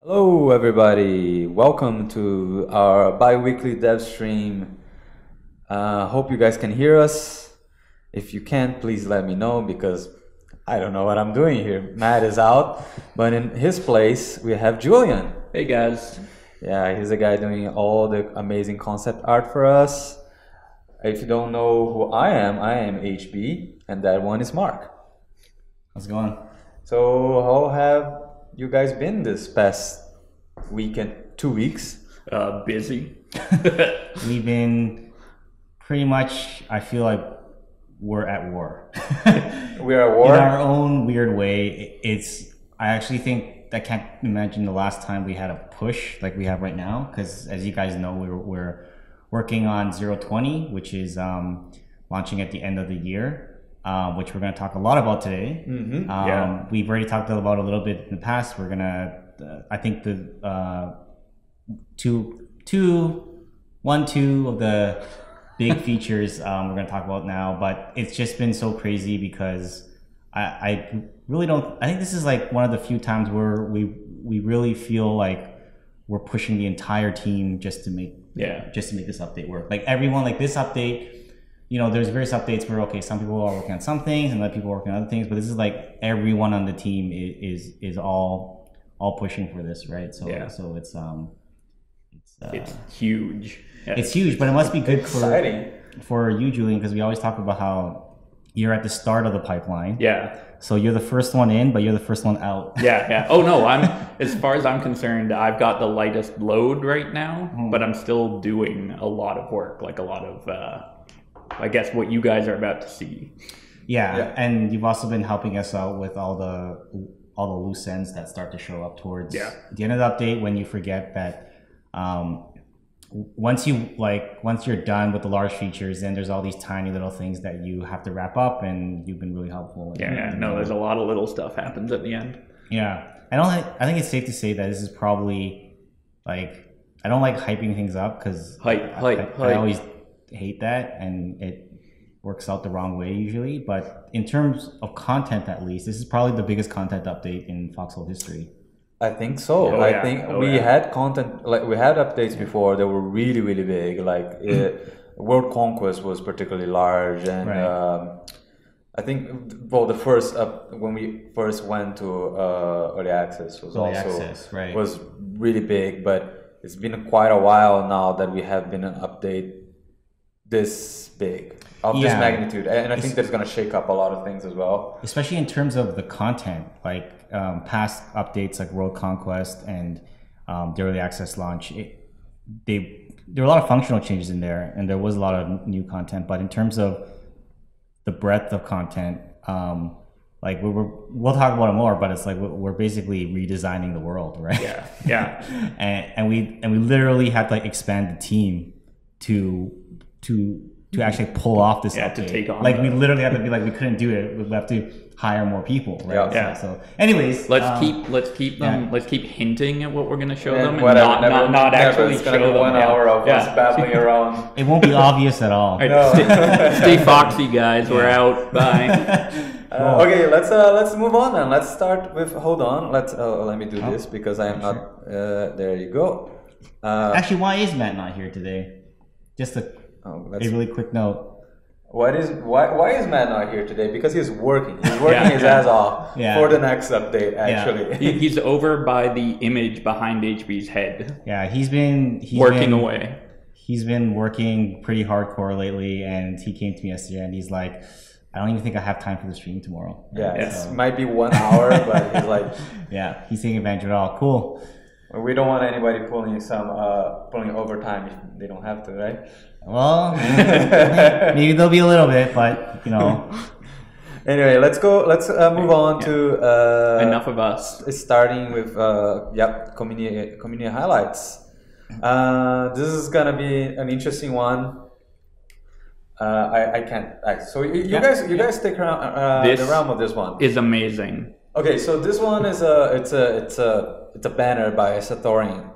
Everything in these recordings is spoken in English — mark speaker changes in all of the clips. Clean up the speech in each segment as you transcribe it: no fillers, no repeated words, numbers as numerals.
Speaker 1: Hello, everybody. Welcome to our bi-weekly dev stream. Hope you guys can hear us. If you can't, please let me know because I don't know what I'm doing here. Matt is out, but in his place, we have Julian.
Speaker 2: Hey guys.
Speaker 1: Yeah, he's the guy doing all the amazing concept art for us. If you don't know who I am HB, and that one is Mark.
Speaker 3: How's it going?
Speaker 1: So how have you guys been this past weekend, 2 weeks?
Speaker 2: Busy.
Speaker 3: We've been pretty much, I feel like we're at war.
Speaker 1: We're at war?
Speaker 3: In our own weird way. I actually think I can't imagine the last time we had a push like we have right now, because as you guys know, we're working on 020, which is launching at the end of the year. Which we're going to talk a lot about today.
Speaker 1: Yeah.
Speaker 3: We've already talked about a little bit in the past. We're going to, I think the one, two of the big features we're going to talk about now, but it's just been so crazy because I really don't, I think this is like one of the few times where we really feel like we're pushing the entire team just to make this update work. Like everyone, like this update, you know, there's various updates where, okay, some people are working on some things and other people are working on other things, but this is like everyone on the team is all pushing for this, right? So
Speaker 2: Yeah.
Speaker 3: so it's
Speaker 2: huge. Yeah.
Speaker 3: it's huge, but it must be good
Speaker 1: Exciting.
Speaker 3: for you, Julian, because we always talk about how you're at the start of the pipeline.
Speaker 2: Yeah.
Speaker 3: So you're the first one in, but you're the first one out.
Speaker 2: Yeah. Oh no, as far as I'm concerned, I've got the lightest load right now, but I'm still doing a lot of work, like a lot of I guess what you guys are about to see.
Speaker 3: Yeah, and you've also been helping us out with all the loose ends that start to show up towards the end of the update, when you forget that once you're done with the large features, then there's all these tiny little things that you have to wrap up, and you've been really helpful.
Speaker 2: There's a lot of little stuff happens at the end.
Speaker 3: Yeah, I think it's safe to say that this is probably like, I don't like hyping things up because I always hate that, and it works out the wrong way usually. But in terms of content, at least, this is probably the biggest content update in Foxhole history.
Speaker 1: I think so. I think we had content, like we had updates before that were really, really big. Like World Conquest was particularly large, and I think the first when we first went to early access was was really big. But it's been quite a while now that we have been an update this big, of this magnitude, and I think that's going to shake up a lot of things as well,
Speaker 3: especially in terms of the content. Like past updates like World Conquest and the early access launch, there were a lot of functional changes in there, and there was a lot of new content. But in terms of the breadth of content, like we'll talk about it more, but it's like we're basically redesigning the world, right?
Speaker 2: Yeah.
Speaker 3: and we literally had to like expand the team to actually pull off this update.
Speaker 2: To take on
Speaker 3: we literally had to be like, we couldn't do it, we have to hire more people, right?
Speaker 2: Yeah.
Speaker 3: So anyways,
Speaker 2: let's keep hinting at what we're going to show them, and
Speaker 1: whatever,
Speaker 2: not actually
Speaker 1: it's
Speaker 2: show
Speaker 1: gonna be
Speaker 2: them.
Speaker 1: 1 hour of us babbling around.
Speaker 3: it won't be obvious at all.
Speaker 2: All right, stay foxy, guys. We're out. Bye.
Speaker 1: Okay, let's move on, and let's start with. Hold on, let me do this because I am not. There you go.
Speaker 3: Actually, why is Matt not here today? Just a really quick note.
Speaker 1: Why is Matt not here today? Because he's working. He's working his ass off for the next update. Actually,
Speaker 2: he's over by the image behind HB's head.
Speaker 3: Yeah, he's been
Speaker 2: working away.
Speaker 3: He's been working pretty hardcore lately, and he came to me yesterday, and he's like, I don't even think I have time for the stream tomorrow.
Speaker 1: Yeah, it might be 1 hour, but he's like,
Speaker 3: yeah, he's taking advantage of it all. Cool.
Speaker 1: We don't want anybody pulling overtime if they don't have to, right?
Speaker 3: Well, maybe there'll be a little bit, but you know.
Speaker 1: Anyway, let's move on to
Speaker 2: enough of us.
Speaker 1: Starting with community highlights. This is gonna be an interesting one. I can't. So you guys stick around the realm of this one.
Speaker 2: Is amazing.
Speaker 1: Okay, so this one is it's a banner by Satorian,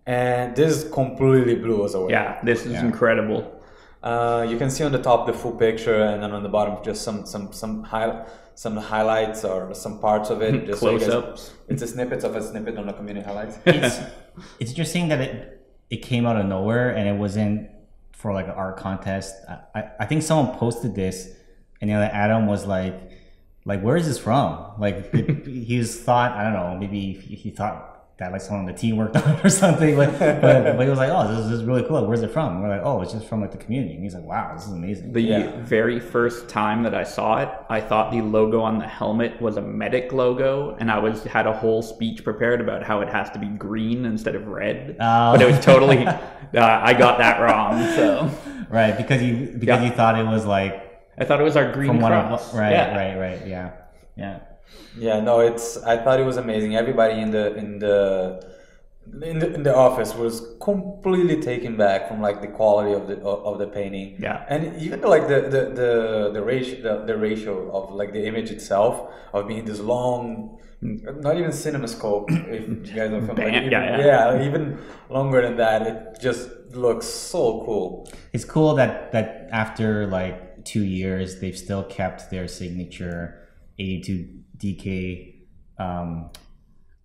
Speaker 1: and this completely blew us away.
Speaker 2: Yeah, this is incredible.
Speaker 1: You can see on the top the full picture, and then on the bottom just some some highlights or some parts of it. Just
Speaker 2: Close-ups.
Speaker 1: It's a snippet of a snippet on the community highlights.
Speaker 3: It's interesting that it came out of nowhere and it wasn't for like an art contest. I think someone posted this, and Adam was like, where is this from? Like he's thought, I don't know, maybe he thought that like someone on the team worked on it or something. But he was like, oh, this is really cool. Where's it from? And we're like, oh, it's just from like the community. And he's like, wow, this is amazing.
Speaker 2: The very first time that I saw it, I thought the logo on the helmet was a medic logo, and I had a whole speech prepared about how it has to be green instead of red. But it was totally, I got that wrong. So
Speaker 3: right, because you thought it was like,
Speaker 2: I thought it was our green cross.
Speaker 3: Right, yeah.
Speaker 1: Yeah, no, I thought it was amazing. Everybody in the office was completely taken back from like the quality of the painting.
Speaker 2: Yeah,
Speaker 1: and even like the ratio of like the image itself of being this long, not even CinemaScope. If you guys are familiar, even longer than that. It just looks so cool.
Speaker 3: It's cool that after like 2 years, they've still kept their signature 82 DK,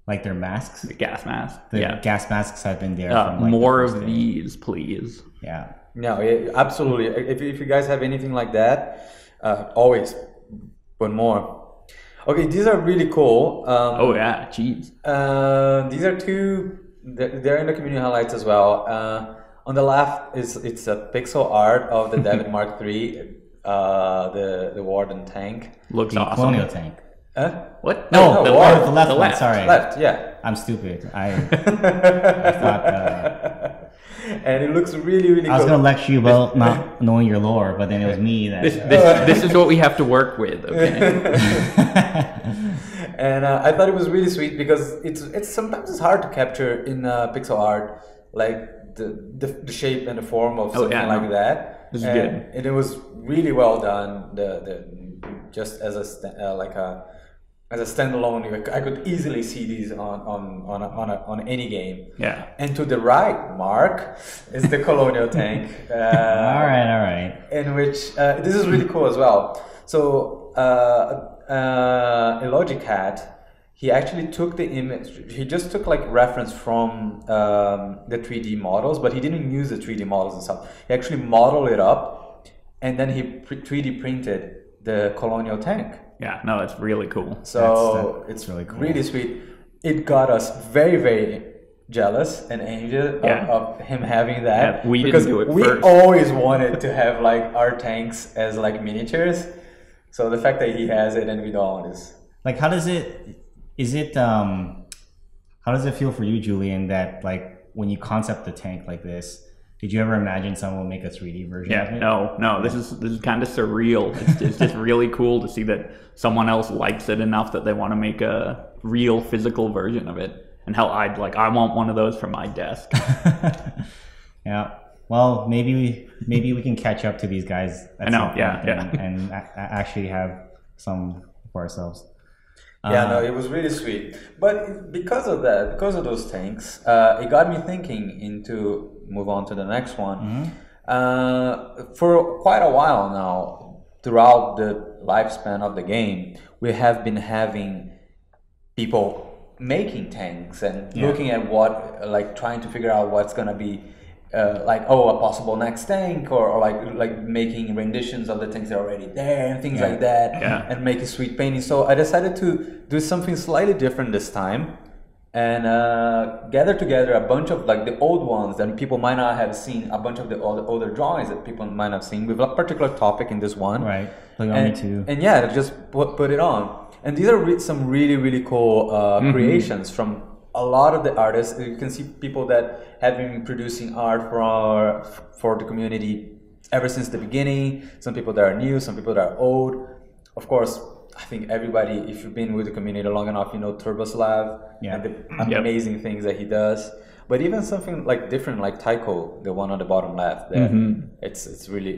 Speaker 3: like their masks,
Speaker 2: the gas masks.
Speaker 3: The gas masks have been there.
Speaker 2: From, like, more of these, please.
Speaker 3: Yeah.
Speaker 1: No, absolutely. If you guys have anything like that, always put more. Okay, these are really cool.
Speaker 2: Oh yeah, jeez.
Speaker 1: These are two. They're in the community highlights as well. On the left it's a pixel art of the David Mark III, the Warden tank.
Speaker 2: Looks awesome.
Speaker 3: Colonial tank.
Speaker 2: What?
Speaker 3: No, the left one.
Speaker 2: left.
Speaker 3: Sorry,
Speaker 1: left. Yeah,
Speaker 3: I'm stupid. I thought.
Speaker 1: And it looks really, really cool.
Speaker 3: I was gonna lecture you about not knowing your lore, but then it was me that.
Speaker 2: This is what we have to work with. Okay.
Speaker 1: And I thought it was really sweet because it's sometimes it's hard to capture in pixel art, like the shape and the form of something like that.
Speaker 2: This is good.
Speaker 1: And it was really well done. Just as a standalone, I could easily see these on any game.
Speaker 2: Yeah.
Speaker 1: And to the right, Mark, is the Colonial tank.
Speaker 3: All right.
Speaker 1: In which this is really cool as well. So Elogicat, he actually took the image. He just took like reference from the 3D models, but he didn't use the 3D models and stuff. He actually modeled it up, and then he 3D printed the Colonial tank.
Speaker 2: Yeah, no, it's really cool.
Speaker 1: So it's really cool. Really sweet. It got us very, very jealous and envious of him having that.
Speaker 2: Yeah, we didn't do it
Speaker 1: we
Speaker 2: first.
Speaker 1: Always wanted to have like our tanks as like miniatures. So the fact that he has it and we don't is
Speaker 3: like, how does it feel for you, Julian, that like when you concept a tank like this, did you ever imagine someone will make a 3D version of it?
Speaker 2: No. This is kind of surreal. It's just really cool to see that someone else likes it enough that they want to make a real physical version of it. And hell, I want one of those for my desk.
Speaker 3: Yeah. Well, maybe we can catch up to these guys.
Speaker 2: I know.
Speaker 3: And actually have some for ourselves.
Speaker 1: No, it was really sweet. But because of those tanks, it got me thinking into move on to the next one. Mm-hmm. For quite a while now, throughout the lifespan of the game, we have been having people making tanks and looking at trying to figure out what's gonna be a possible next tank, or like making renditions of the tanks that are already there and things like that, and making sweet paintings. So I decided to do something slightly different this time and gather together a bunch of like the old ones that people might not have seen, a bunch of the older drawings that people might have seen with a particular topic in this one.
Speaker 3: Right. Me too.
Speaker 1: And just put it on. And these are some really, really cool creations from a lot of the artists. You can see people that have been producing art for the community ever since the beginning. Some people that are new, some people that are old. Of course, I think everybody, if you've been with the community long enough, you know Turboslav and the amazing things that he does. But even something like different, like Tycho, the one on the bottom left, there, it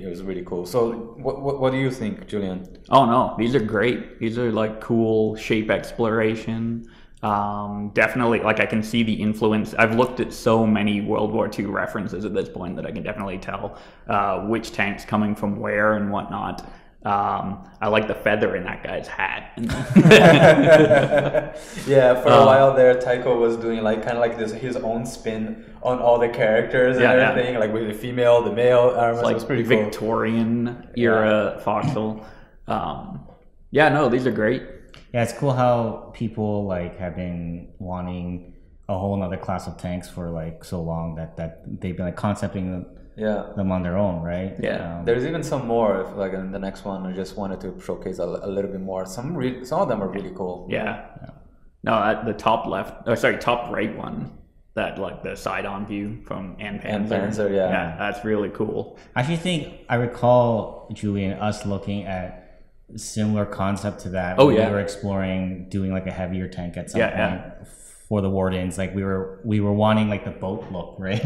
Speaker 1: was really cool. So what do you think, Julian?
Speaker 2: Oh no, these are great. These are like cool shape exploration. Definitely, like I can see the influence. I've looked at so many World War II references at this point that I can definitely tell which tank's coming from where and whatnot. I like the feather in that guy's hat.
Speaker 1: Yeah, for a while there, Taiko was doing like kind of like this his own spin on all the characters and everything, like with the female, the male armors.
Speaker 2: Like
Speaker 1: it was pretty
Speaker 2: Victorian era Foxhole. Yeah, no, these are great.
Speaker 3: Yeah, it's cool how people like have been wanting a whole another class of tanks for like so long that they've been like concepting them on their own, right?
Speaker 2: Yeah.
Speaker 1: There's even some more. Like in the next one, I just wanted to showcase a little bit more. Some of them are really cool.
Speaker 2: Yeah. No, at the top left, top right one, that like the side-on view from Panzer. Yeah, that's really cool.
Speaker 3: I actually think I recall, Julian, us looking at similar concept to that. We were exploring doing like a heavier tank at some point for the Wardens. Like we were wanting like the boat look, right?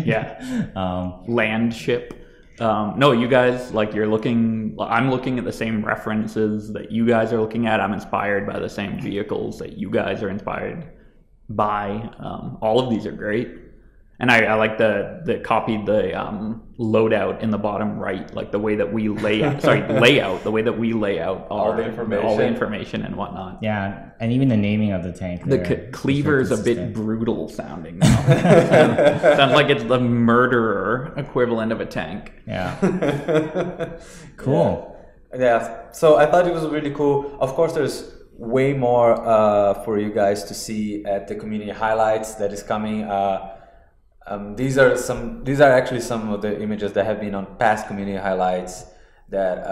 Speaker 2: Land ship. No, you guys, like I'm looking at the same references that you guys are looking at. I'm inspired by the same vehicles that you guys are inspired by. All of these are great. And I like the copied the loadout in the bottom right, like the way that we layout, the way that we lay out all the information and whatnot.
Speaker 3: Yeah, and even the naming of the tank.
Speaker 2: The cleaver is a bit brutal sounding now. Sounds like it's the murderer equivalent of a tank.
Speaker 3: Yeah. Cool.
Speaker 1: Yeah. So I thought it was really cool. Of course, there's way more for you guys to see at the community highlights that is coming. These are actually some of the images that have been on past community highlights that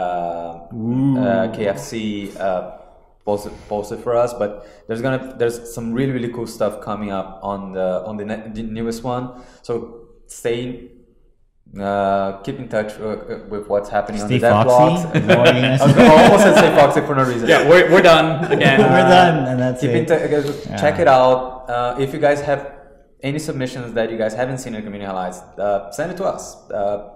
Speaker 1: KFC posted for us. But there's some really cool stuff coming up on the newest one. So keep in touch with what's happening on the dev blogs. I almost said stay foxy for no reason.
Speaker 2: Yeah, we're done again.
Speaker 3: We're done, and that's it.
Speaker 1: Check it out. If you guys have any submissions that you guys haven't seen in the community highlights, send it to us. So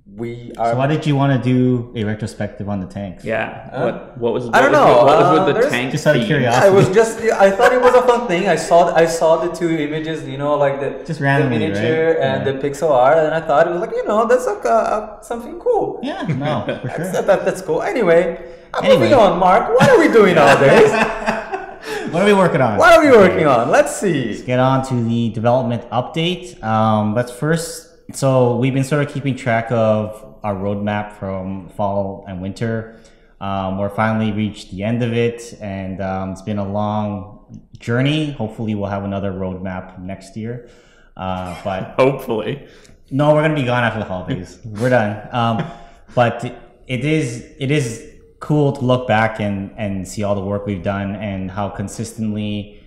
Speaker 3: why did you want to do a retrospective on the tanks?
Speaker 2: Yeah. What was?
Speaker 1: I don't know.
Speaker 2: What was with the tank?
Speaker 3: Just out of curiosity.
Speaker 1: I thought it was a fun thing. I saw the two images, like the miniature and the pixel art, and I thought it was like, that's like something cool.
Speaker 3: Yeah, no, for sure.
Speaker 1: That's cool. Anyway, moving on, Mark. What are we doing nowadays?
Speaker 3: What are we working on?
Speaker 1: Let's see.
Speaker 3: Let's get on to the development update. Let's first. So we've been sort of keeping track of our roadmap from fall and winter. We're finally reached the end of it, and it's been a long journey. Hopefully, we'll have another roadmap next year. But
Speaker 2: hopefully,
Speaker 3: no, we're gonna be gone after the holidays. We're done. But it is cool to look back and see all the work we've done and how consistently.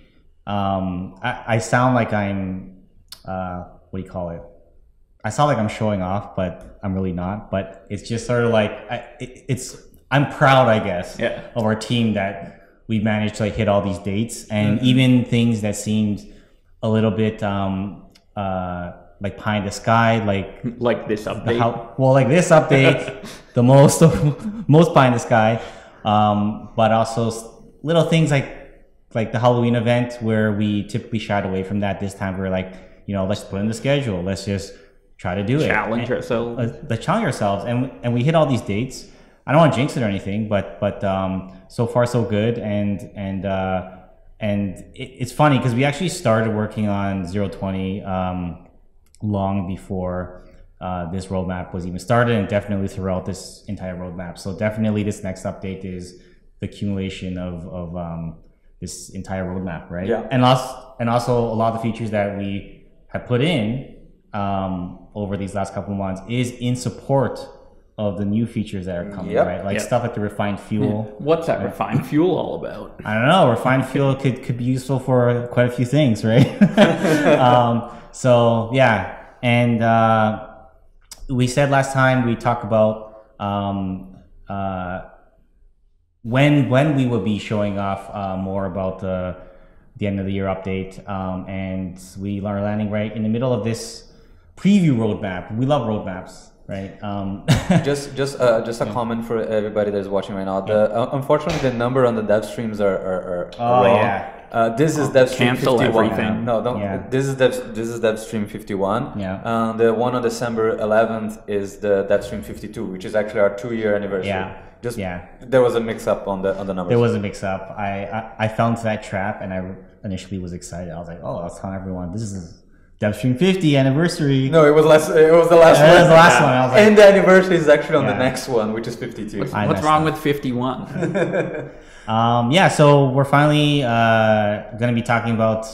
Speaker 3: I sound like I'm. What do you call it? I sound like I'm showing off, but I'm really not. But it's just sort of like I'm proud, I guess, of our team that we managed to hit all these dates, and even things that seemed a little bit like pie in the sky, like
Speaker 2: this update.
Speaker 3: Like this update, the most pie in the sky, but also little things like the Halloween event where we typically shied away from that. This time we're like, let's put in the schedule. Let's just try to do
Speaker 2: challenge ourselves.
Speaker 3: Let's challenge ourselves, and we hit all these dates. I don't want to jinx it or anything, but so far so good, and it's funny because we actually started working on 020 long before this roadmap was even started, and definitely throughout this entire roadmap. So definitely this next update is the accumulation of this entire roadmap, right?
Speaker 1: Yeah.
Speaker 3: And also a lot of the features that we have put in over these last couple of months is in support of the new features that are coming, right? Like stuff like the refined fuel.
Speaker 2: What's that refined fuel all about?
Speaker 3: I don't know. Refined fuel could be useful for quite a few things, right? So yeah, and we said last time we talked about when we would be showing off more about the end of the year update, and we are landing right in the middle of this preview roadmap. We love roadmaps, right?
Speaker 1: Just a comment for everybody that's watching right now. Unfortunately, the number on the dev streams are wrong. This is Devstream
Speaker 2: cancel
Speaker 1: 51.
Speaker 2: everything.
Speaker 1: No, don't.
Speaker 3: Yeah.
Speaker 1: This is Devstream 51.
Speaker 3: Yeah.
Speaker 1: The one on December 11th is the Devstream 52, which is actually our 2-year anniversary.
Speaker 3: Yeah.
Speaker 1: There was a mix-up on the numbers.
Speaker 3: There was a mix-up. I fell into that trap, and I initially was excited. I was like, oh, I was telling everyone this is Devstream 50 anniversry.
Speaker 1: No, it was less. It was the last one.
Speaker 3: It was the last one. I was like,
Speaker 1: and the anniversary is actually on the next one, which is 52.
Speaker 2: What's wrong with 51?
Speaker 3: Yeah, so we're finally going to be talking about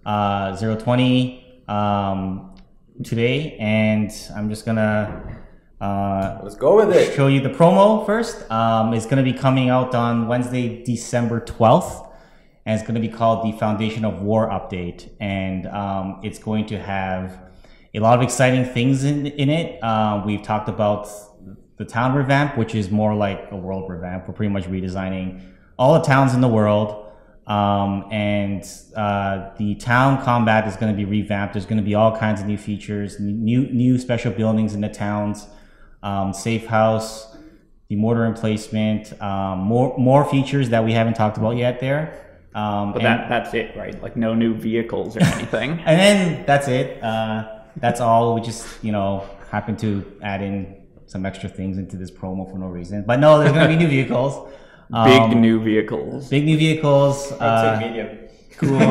Speaker 3: 020 today, and I'm just gonna
Speaker 1: let's go with it.
Speaker 3: Show you the promo first. It's going to be coming out on Wednesday, December 12th, and it's going to be called the Foundation of War update, and it's going to have a lot of exciting things in it. We've talked about the town revamp, which is more like a world revamp. We're pretty much redesigning all the towns in the world, and the town combat is going to be revamped. There's going to be all kinds of new features, new special buildings in the towns, safe house, the mortar emplacement, more features that we haven't talked about yet there.
Speaker 2: But that's it, right? Like no new vehicles or anything.
Speaker 3: And then that's it. That's all. We just happen to add in some extra things into this promo for no reason. But no, there's going to be new vehicles.
Speaker 2: Big new vehicles.
Speaker 3: Big new vehicles.
Speaker 1: I'd say medium.
Speaker 3: Cool.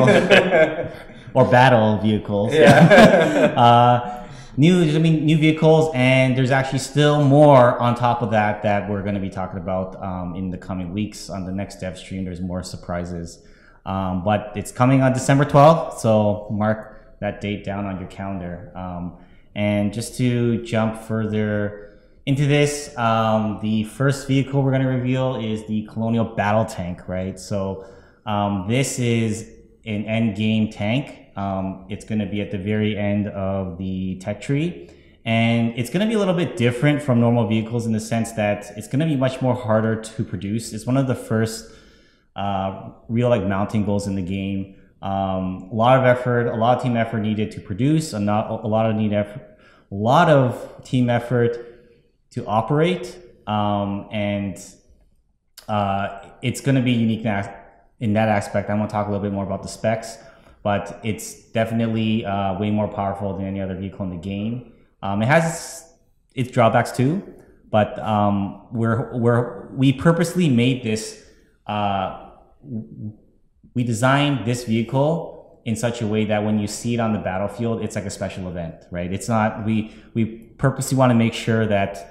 Speaker 3: Or battle vehicles.
Speaker 1: Yeah.
Speaker 3: New vehicles, and there's actually still more on top of that we're going to be talking about in the coming weeks on the next Devstream. There's more surprises, but it's coming on December 12th, so mark that date down on your calendar. And just to jump further into this, the first vehicle we're going to reveal is the Colonial Battle Tank, right? So this is an end game tank. It's going to be at the very end of the tech tree, and it's going to be a little bit different from normal vehicles in the sense that it's going to be much more harder to produce. It's one of the first real mounting goals in the game. A lot of effort, a lot of team effort needed to produce, a lot of team effort to operate, and it's going to be unique in that aspect. I'm going to talk a little bit more about the specs, but it's definitely way more powerful than any other vehicle in the game. It has its drawbacks too, but we purposely made this. We designed this vehicle in such a way that when you see it on the battlefield, it's like a special event, right? It's not. We purposely want to make sure that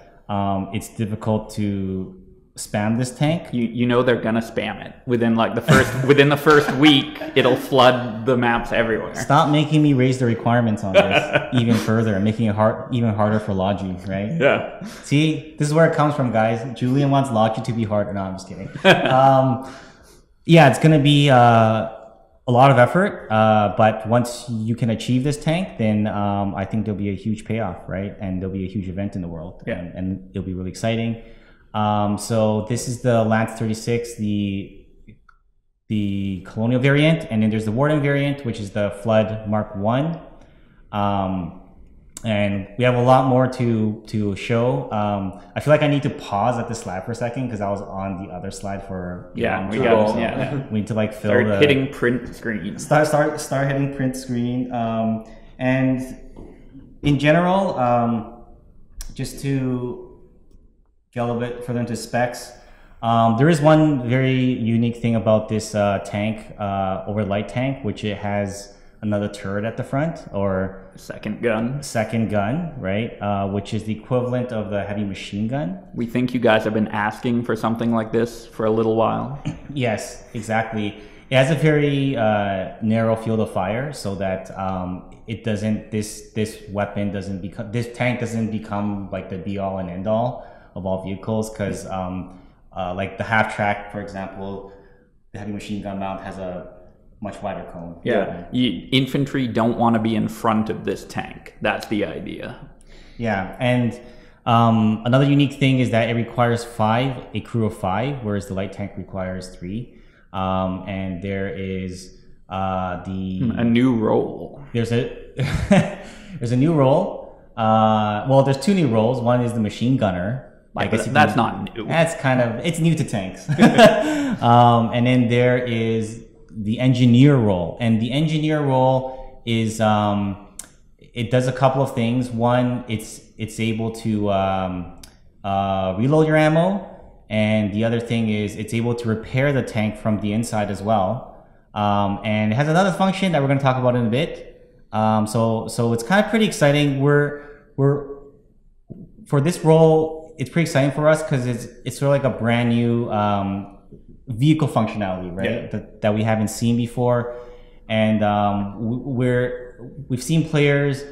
Speaker 3: it's difficult to spam this tank.
Speaker 2: They're gonna spam it within the first week. It'll flood the maps everywhere.
Speaker 3: Stop making me raise the requirements on this even further and making it even harder for Logi, right?
Speaker 2: Yeah.
Speaker 3: See, this is where it comes from, guys. Julian wants Logi to be harder. No, I'm just kidding. Yeah, it's gonna be a lot of effort, but once you can achieve this tank, then I think there'll be a huge payoff, right? And there'll be a huge event in the world, and it'll be really exciting. So this is the Lance 36, the Colonial variant, and then there's the Warden variant, which is the Flood Mark 1. And we have a lot more to show. I feel like I need to pause at this slide for a second because I was on the other slide for
Speaker 2: we need
Speaker 3: to fill
Speaker 2: start hitting print screen.
Speaker 3: Start hitting print screen. And in general, just to get a little bit further into specs, there is one very unique thing about this tank, over light tank, which it has another turret at the front, or
Speaker 2: second gun,
Speaker 3: right? Which is the equivalent of the heavy machine gun.
Speaker 2: We think you guys have been asking for something like this for a little while.
Speaker 3: Yes, exactly. It has a very narrow field of fire, so that it doesn't. This tank doesn't become like the be all and end all of all vehicles, because like the half track, for example, the heavy machine gun mount has a much wider cone.
Speaker 2: Infantry don't want to be in front of this tank. That's the idea.
Speaker 3: Yeah, and another unique thing is that it requires a crew of 5, whereas the light tank requires 3. And there is a
Speaker 2: new role.
Speaker 3: There's a new role. Well, there's 2 new roles. One is the machine gunner.
Speaker 2: I guess that's not new.
Speaker 3: It's new to tanks. And then there is the engineer role, and the engineer role is it does a couple of things. One, it's able to reload your ammo, and the other thing is it's able to repair the tank from the inside as well. And it has another function that we're going to talk about in a bit. So it's kind of pretty exciting. We're for this role, it's pretty exciting for us because it's sort of like a brand new vehicle functionality, right? Yeah. That we haven't seen before, and we've seen players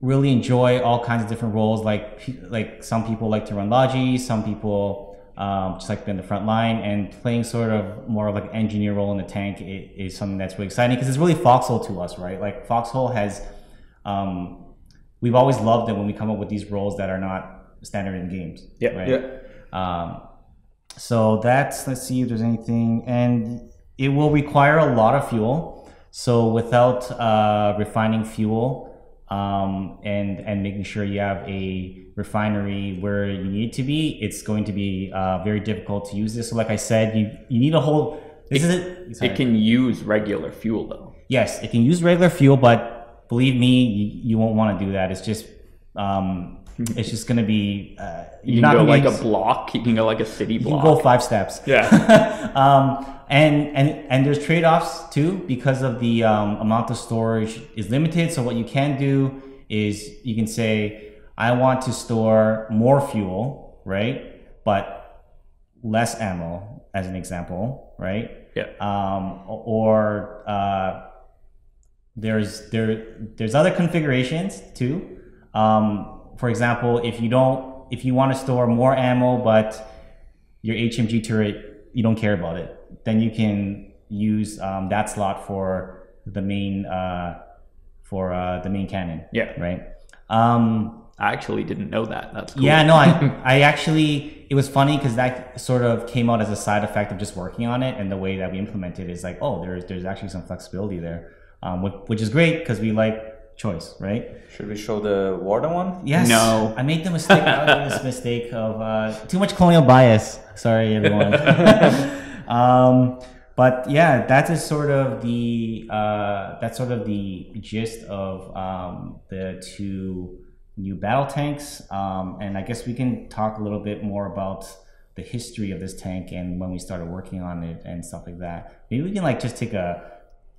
Speaker 3: really enjoy all kinds of different roles. Like some people like to run Logi, some people just like to be in the front line, and playing sort of more of like an engineer role in the tank is something that's really exciting because it's really Foxhole to us, right? Like Foxhole has, we've always loved it when we come up with these roles that are not standard in games.
Speaker 2: Yeah.
Speaker 3: Right?
Speaker 2: Yeah.
Speaker 3: So let's see if there's anything, and it will require a lot of fuel. So without refining fuel and making sure you have a refinery where you need to be, it's going to be very difficult to use this. So like I said, you need a whole.
Speaker 2: It can use regular fuel though.
Speaker 3: Yes, it can use regular fuel, but believe me, you won't want to do that. It's just it's just going to be
Speaker 2: you can go like a block. You can go like a city block.
Speaker 3: You can go 5 steps.
Speaker 2: Yeah.
Speaker 3: And there's trade-offs too because of the amount of storage is limited. So what you can do is you can say, I want to store more fuel, right? But less ammo, as an example, right?
Speaker 2: Yeah.
Speaker 3: There's other configurations too. For example, if you want to store more ammo, but your HMG turret, you don't care about it, then you can use that slot for the main cannon.
Speaker 2: Yeah.
Speaker 3: Right.
Speaker 2: I actually didn't know that. That's cool.
Speaker 3: Yeah. No. I actually, it was funny because that sort of came out as a side effect of just working on it, and the way that we implemented it is like, oh, there's actually some flexibility there, which is great because we like choice, right?
Speaker 1: Should we show the Warden one?
Speaker 3: Yes.
Speaker 2: No.
Speaker 3: I made the mistake. I made this mistake of too much colonial bias. Sorry, everyone. But yeah, that is sort of the gist of the 2 new battle tanks. And I guess we can talk a little bit more about the history of this tank and when we started working on it and stuff like that. Maybe we can like just take a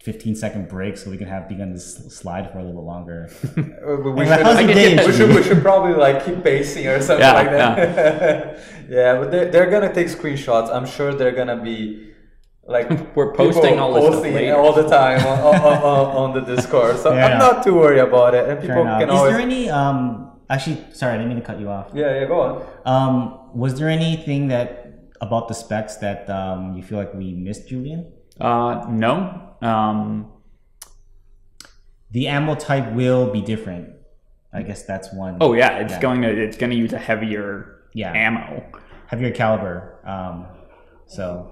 Speaker 3: 15-second break so we can begin this slide for a little longer.
Speaker 1: we should probably like keep pacing or something like that. Yeah, but they're gonna take screenshots. I'm sure they're gonna be like
Speaker 2: we're posting all
Speaker 1: the time on the Discord. So I'm not too worried about it. And people can always.
Speaker 3: Is there any actually? Sorry, I didn't mean to cut you off.
Speaker 1: Yeah, go
Speaker 3: on. Was there anything about the specs that you feel like we missed, Julian?
Speaker 2: No.
Speaker 3: The ammo type will be different. I guess that's one.
Speaker 2: Oh yeah, it's going to use a heavier ammo,
Speaker 3: heavier caliber. So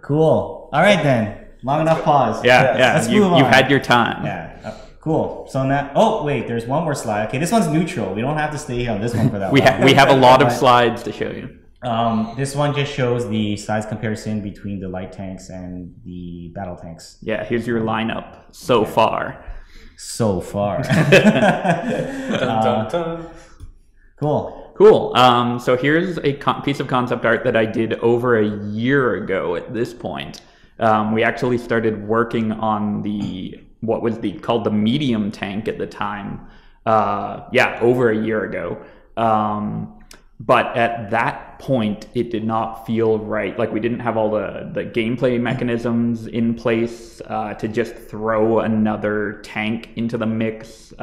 Speaker 3: cool. All right then. Long enough pause.
Speaker 2: Yeah.
Speaker 3: Let's move on.
Speaker 2: You've had your time.
Speaker 3: Yeah. Cool. So now, oh wait, there's one more slide. Okay, this one's neutral. We don't have to stay on this one for that.
Speaker 2: We have a lot of slides to show you.
Speaker 3: This one just shows the size comparison between the light tanks and the battle tanks.
Speaker 2: Yeah, here's your lineup so far.
Speaker 3: So far.
Speaker 2: Cool. So here's a piece of concept art that I did over a year ago at this point. We actually started working on what was called the medium tank at the time. Over a year ago. But at that point, it did not feel right. Like we didn't have all the gameplay mechanisms in place to just throw another tank into the mix.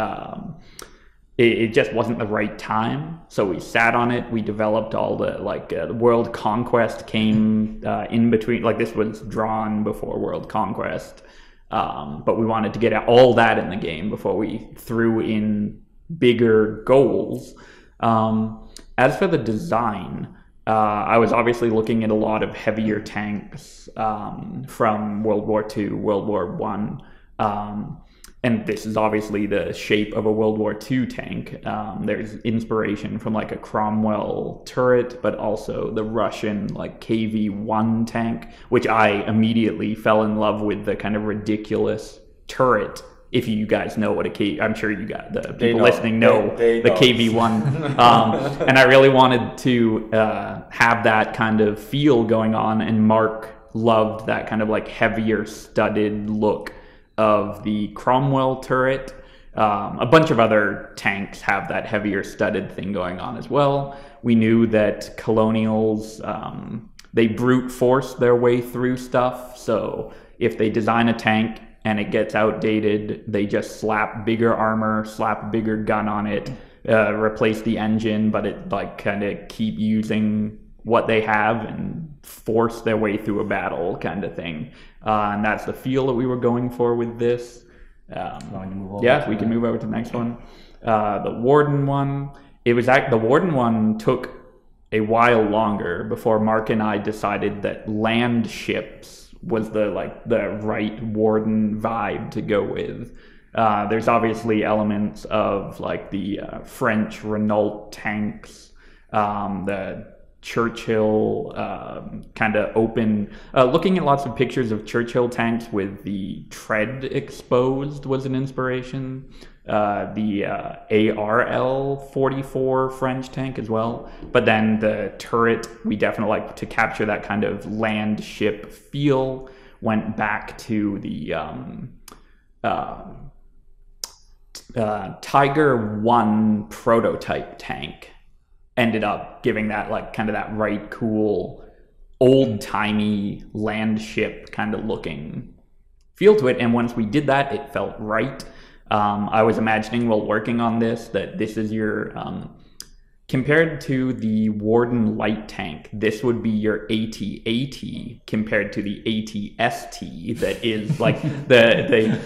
Speaker 2: It just wasn't the right time. So we sat on it. We developed all the World Conquest came in between. Like this was drawn before World Conquest. But we wanted to get all that in the game before we threw in bigger goals. As for the design, I was obviously looking at a lot of heavier tanks from World War II, World War I. and this is obviously the shape of a World War II tank. There's inspiration from like a Cromwell turret, but also the Russian like KV-1 tank, which I immediately fell in love with the kind of ridiculous turret. If you guys know what I'm sure you got the people listening know the KV-1. And I really wanted to have that kind of feel going on, and Mark loved that kind of like heavier studded look of the Cromwell turret. A bunch of other tanks have that heavier studded thing going on as well. We knew that Colonials, they brute force their way through stuff. So if they design a tank and it gets outdated, they just slap bigger armor, slap a bigger gun on it, replace the engine, but it like kind of keep using what they have and force their way through a battle kind of thing. And that's the feel that we were going for with this. Yeah, we can move over to the next one. The Warden one. The Warden one took a while longer before Mark and I decided that land ships was the right Warden vibe to go with. There's obviously elements of like the French Renault tanks, the Churchill kind of open. Looking at lots of pictures of Churchill tanks with the tread exposed was an inspiration. The ARL 44 French tank as well. But then the turret, we definitely like to capture that kind of land ship feel. Went back to the Tiger 1 prototype tank. Ended up giving that like kind of that right cool old-timey land ship kind of looking feel to it. And once we did that, it felt right. I was imagining while working on this that this is your compared to the Warden light tank, this would be your AT-AT compared to the AT-ST that is like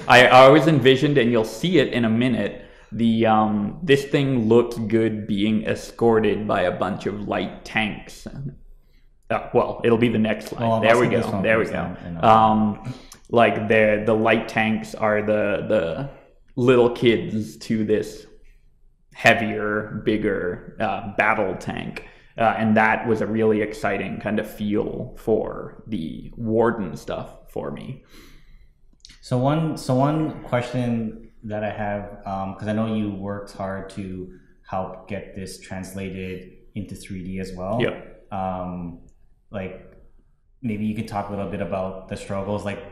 Speaker 2: I always envisioned, and you'll see it in a minute, this thing looks good being escorted by a bunch of light tanks. Well, it'll be the next slide.
Speaker 3: Oh,
Speaker 2: there we go. Like the light tanks are the little kids to this heavier, bigger battle tank. And that was a really exciting kind of feel for the Warden stuff for me.
Speaker 3: So one question that I have, because I know you worked hard to help get this translated into 3D as well.
Speaker 2: Yeah.
Speaker 3: Like maybe you could talk a little bit about the struggles. Like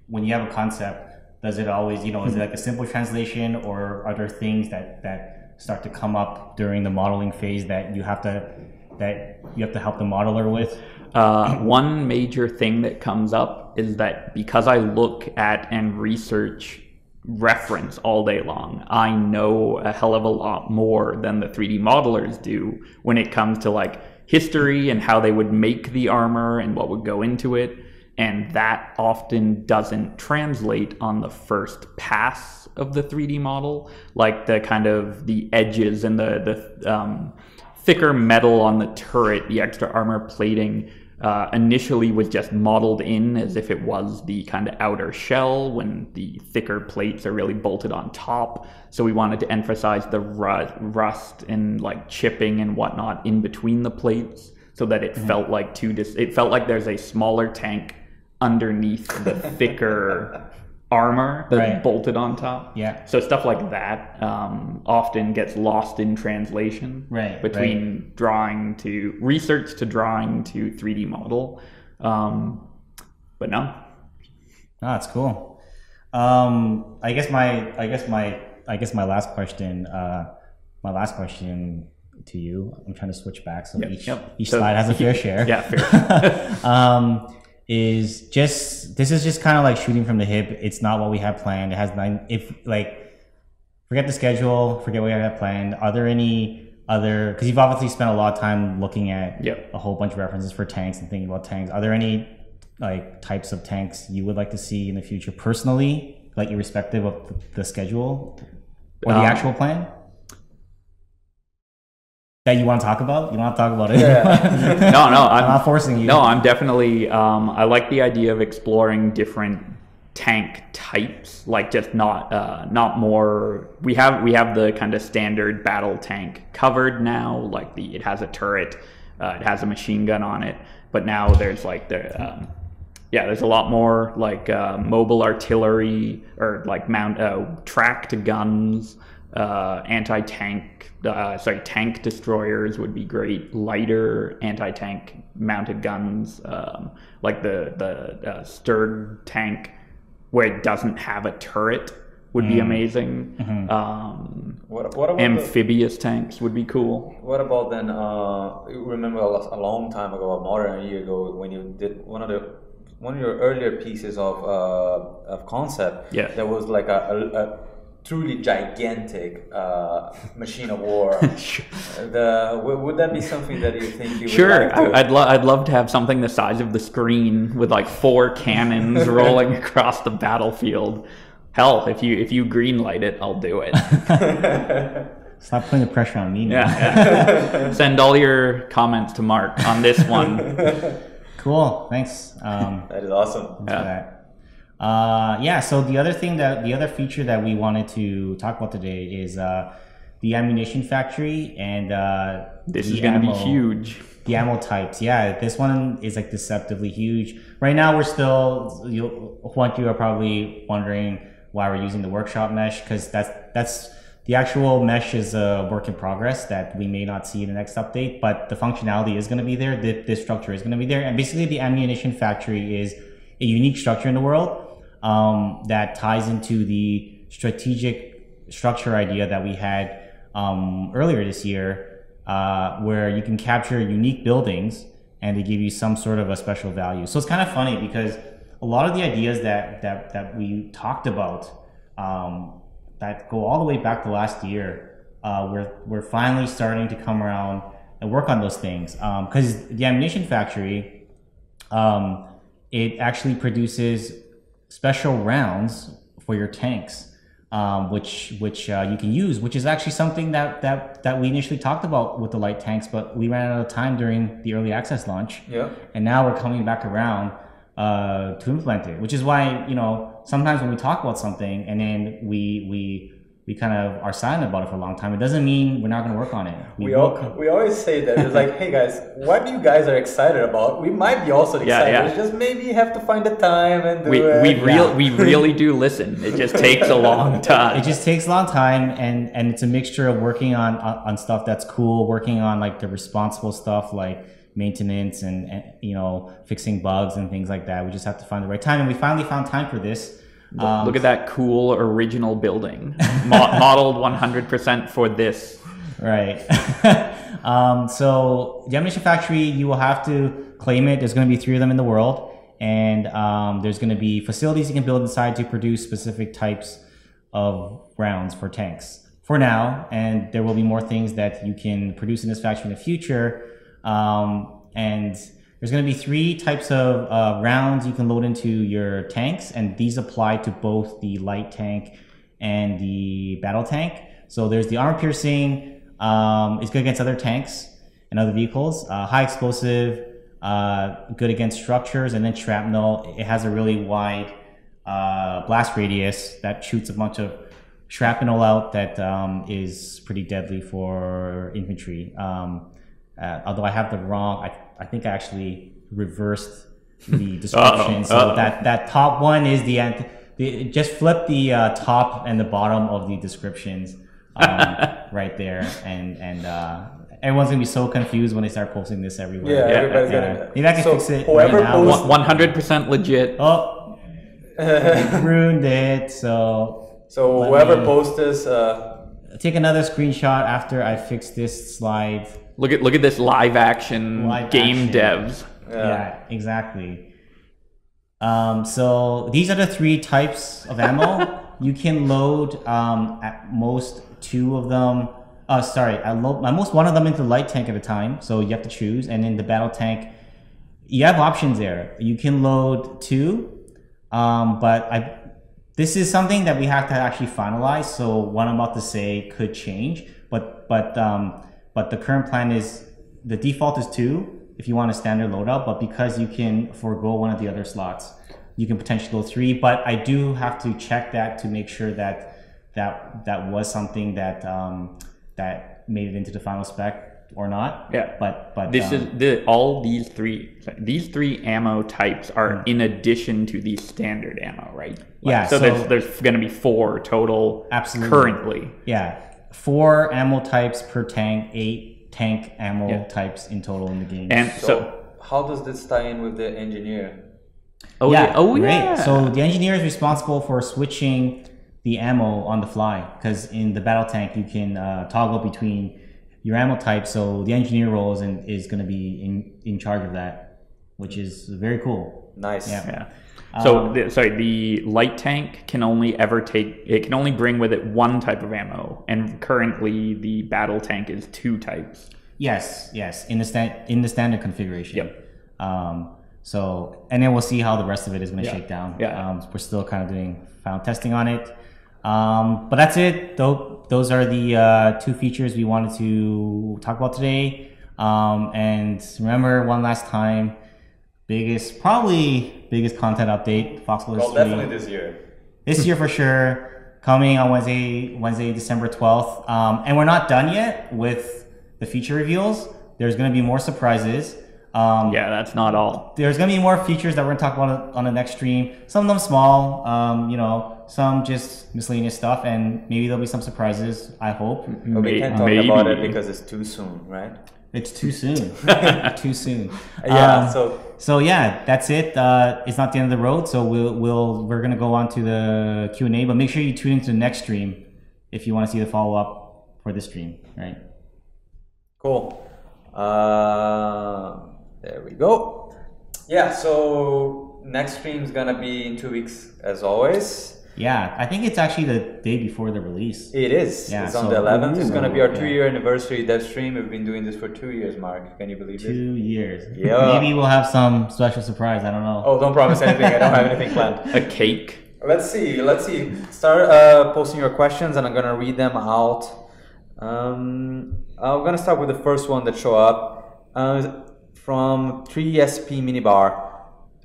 Speaker 3: when you have a concept, does it always, is it like a simple translation, or are there things that start to come up during the modeling phase that you have to help the modeler with?
Speaker 2: One major thing that comes up is that because I look at and research reference all day long, I know a hell of a lot more than the 3D modelers do when it comes to like history and how they would make the armor and what would go into it. And that often doesn't translate on the first pass of the 3D model. Like the kind of the edges and the thicker metal on the turret, the extra armor plating, initially was just modeled in as if it was the kind of outer shell, when the thicker plates are really bolted on top. So we wanted to emphasize the rust and like chipping and whatnot in between the plates, so that it felt like it felt like there's a smaller tank underneath the thicker armor that's bolted on top.
Speaker 3: Yeah.
Speaker 2: So stuff like that often gets lost in translation between drawing to research to drawing to 3D model. But no.
Speaker 3: Oh, that's cool. I guess my last question. My last question to you. I'm trying to switch back so each slide has a fair share.
Speaker 2: Yeah, fair.
Speaker 3: This is just kind of like shooting from the hip. It's not what we have planned. It has forget the schedule, forget what we have planned. Are there any other, because you've obviously spent a lot of time looking at a whole bunch of references for tanks and thinking about tanks. Are there any like types of tanks you would like to see in the future personally, like irrespective of the schedule or the actual plan? That you want to talk about? You want to talk about it?
Speaker 2: Yeah. No,
Speaker 3: I'm not forcing you.
Speaker 2: No, I'm definitely, I like the idea of exploring different tank types, like just not more. We have the kind of standard battle tank covered now, like it has a turret, it has a machine gun on it, but now there's like there's a lot more like mobile artillery or like tracked guns, tank destroyers would be great, lighter anti-tank mounted guns, like the Sturg tank where it doesn't have a turret would be amazing. What about amphibious tanks would be cool.
Speaker 1: What about then, remember a long time ago, more than a year ago, when you did one of your earlier pieces of concept, there was like a truly gigantic machine of war. Would that be something that you think you would like to?
Speaker 2: I'd love to have something the size of the screen with like 4 cannons rolling across the battlefield. Hell, if you green light it, I'll do it.
Speaker 3: Stop putting the pressure on me now.
Speaker 2: Yeah. Send all your comments to Mark on this one.
Speaker 3: Cool, thanks.
Speaker 1: That is awesome.
Speaker 3: So the other feature that we wanted to talk about today is the ammunition factory, and
Speaker 2: this is going to be huge.
Speaker 3: The ammo types, this one is like deceptively huge. Right now, we're still. You are probably wondering why we're using the workshop mesh, because that's the actual mesh is a work in progress that we may not see in the next update, but the functionality is going to be there. This structure is going to be there, and basically the ammunition factory is a unique structure in the world that ties into the strategic structure idea that we had earlier this year, where you can capture unique buildings and they give you some sort of a special value. So it's kind of funny because a lot of the ideas that we talked about that go all the way back to last year, we're finally starting to come around and work on those things. Because the ammunition factory, it actually produces special rounds for your tanks, which you can use, which is actually something that we initially talked about with the light tanks, but we ran out of time during the early access launch.
Speaker 1: Yeah.
Speaker 3: And now we're coming back around to implement it, which is why, sometimes when we talk about something and then we kind of are silent about it for a long time, it doesn't mean we're not going to work on it.
Speaker 1: We always say that. It's like, hey guys, what you guys are excited about, we might be also excited. It's just maybe you have to find the time and do it.
Speaker 2: We really do listen. It just takes a long time.
Speaker 3: It just takes a long time, and it's a mixture of working on stuff that's cool, working on like the responsible stuff like maintenance and fixing bugs and things like that. We just have to find the right time, and we finally found time for this.
Speaker 2: Look at that cool original building, modeled 100% for this.
Speaker 3: Right. So the ammunition factory, you will have to claim it. There's going to be 3 of them in the world, and there's going to be facilities you can build inside to produce specific types of rounds for tanks for now, and there will be more things that you can produce in this factory in the future. And there's going to be 3 types of rounds you can load into your tanks, and these apply to both the light tank and the battle tank. So there's the armor piercing, it's good against other tanks and other vehicles, high explosive, good against structures, and then shrapnel. It has a really wide blast radius that shoots a bunch of shrapnel out that is pretty deadly for infantry. Although I have the wrong, I think I actually reversed the description. So that top one is just flip the top and the bottom of the descriptions right there, and everyone's gonna be so confused when they start posting this everywhere.
Speaker 1: Everybody's gonna.
Speaker 3: Maybe I can fix it right now.
Speaker 2: 100% legit.
Speaker 3: Oh, ruined it. So
Speaker 1: whoever posts this,
Speaker 3: take another screenshot after I fix this slide.
Speaker 2: Look at this live action game devs.
Speaker 3: Yeah, exactly. So these are the 3 types of ammo. You can load at most 2 of them. At most 1 of them into the light tank at a time. So you have to choose. And in the battle tank, you have options there. You can load 2, but this is something that we have to actually finalize. So what I'm about to say could change, but the current plan is the default is 2 if you want a standard loadout, but because you can forego one of the other slots, you can potentially go 3. But I do have to check that to make sure that was something that that made it into the final spec or not.
Speaker 2: Yeah.
Speaker 3: But
Speaker 2: this is all these three ammo types are in addition to the standard ammo, right? So there's going to be 4 total.
Speaker 3: Absolutely.
Speaker 2: Currently.
Speaker 3: Yeah. 4 ammo types per tank, 8 tank ammo types in total in the game.
Speaker 2: And
Speaker 1: so how does this tie in with the engineer?
Speaker 3: Oh yeah. So the engineer is responsible for switching the ammo on the fly, because in the battle tank you can toggle between your ammo type. So the engineer role is going to be in charge of that, which is very cool.
Speaker 1: Nice.
Speaker 3: Yeah.
Speaker 2: So the light tank can only bring with it 1 type of ammo, and currently the battle tank is 2 types.
Speaker 3: Yes, in the standard configuration.
Speaker 2: Yep.
Speaker 3: So, and then we'll see how the rest of it is going to shake down.
Speaker 2: Yeah.
Speaker 3: We're still kind of doing final testing on it. But that's it. Those are the 2 features we wanted to talk about today. And remember, one last time, biggest content update, Foxhole Devstream.
Speaker 1: Well, definitely this year.
Speaker 3: This year for sure. Coming on Wednesday, December 12th. And we're not done yet with the feature reveals. There's going to be more surprises.
Speaker 2: That's not all.
Speaker 3: There's going to be more features that we're going to talk about on the next stream. Some of them small, some just miscellaneous stuff, and maybe there'll be some surprises, I hope.
Speaker 1: But we can't talk about it because it's too soon, right?
Speaker 3: It's too soon. Too soon.
Speaker 1: Yeah.
Speaker 3: So yeah, that's it. It's not the end of the road. So we're gonna go on to the Q&A, but make sure you tune into the next stream if you want to see the follow up for this stream, right?
Speaker 1: Cool. There we go. Yeah. So next stream is gonna be in 2 weeks, as always.
Speaker 3: Yeah, I think it's actually the day before the release.
Speaker 1: It is. Yeah, it's on the 11th. It's going to be our 2-year anniversary dev stream. We've been doing this for 2 years, Mark. Can you believe it?
Speaker 3: 2 years.
Speaker 1: Yeah.
Speaker 3: Maybe we'll have some special surprise. I don't know.
Speaker 1: Oh, don't promise anything. I don't have anything planned.
Speaker 2: A cake.
Speaker 1: Let's see. Start posting your questions, and I'm going to read them out. I'm going to start with the first one that show up from 3SP Minibar.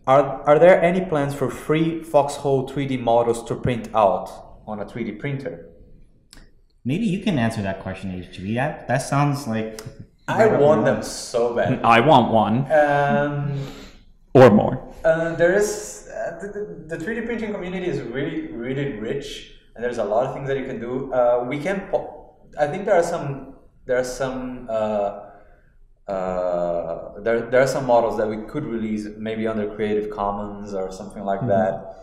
Speaker 1: Are there any plans for free Foxhole 3D models to print out on a 3D printer?
Speaker 3: Maybe you can answer that question, HB. That sounds like...
Speaker 1: I want them so bad.
Speaker 2: I want one. Or more.
Speaker 1: There is... the 3D printing community is really, really rich, and there's a lot of things that you can do. I think there are some models that we could release maybe under Creative Commons or something like that.